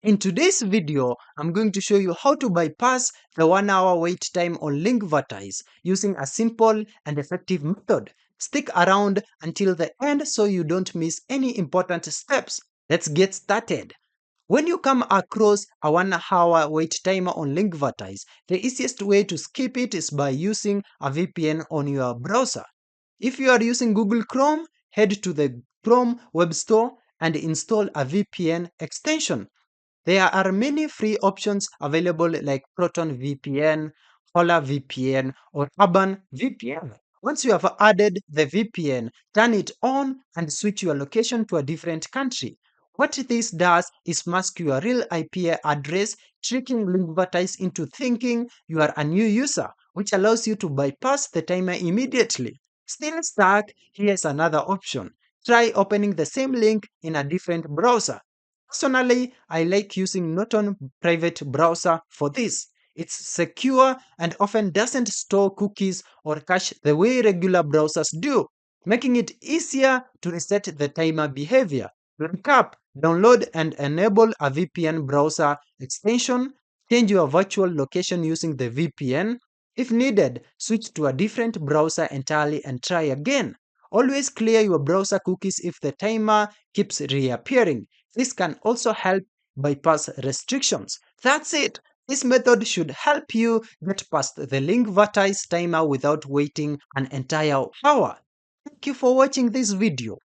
In today's video, I'm going to show you how to bypass the 1 hour wait time on Linkvertise using a simple and effective method. Stick around until the end so you don't miss any important steps. Let's get started. When you come across a 1 hour wait timer on Linkvertise, the easiest way to skip it is by using a VPN on your browser. If you are using Google Chrome, head to the Chrome Web Store and install a VPN extension. There are many free options available like Proton VPN, Polar VPN, or Urban VPN. Once you have added the VPN, turn it on and switch your location to a different country. What this does is mask your real IP address, tricking Linkvertise into thinking you are a new user, which allows you to bypass the timer immediately. Still stuck? Here's another option. Try opening the same link in a different browser. Personally, I like using Norton private browser for this. It's secure and often doesn't store cookies or cache the way regular browsers do, making it easier to reset the timer behavior. To recap, download and enable a VPN browser extension, change your virtual location using the VPN. If needed, switch to a different browser entirely and try again. Always clear your browser cookies if the timer keeps reappearing. This can also help bypass restrictions. That's it. This method should help you get past the Linkvertise timer without waiting an entire hour. Thank you for watching this video.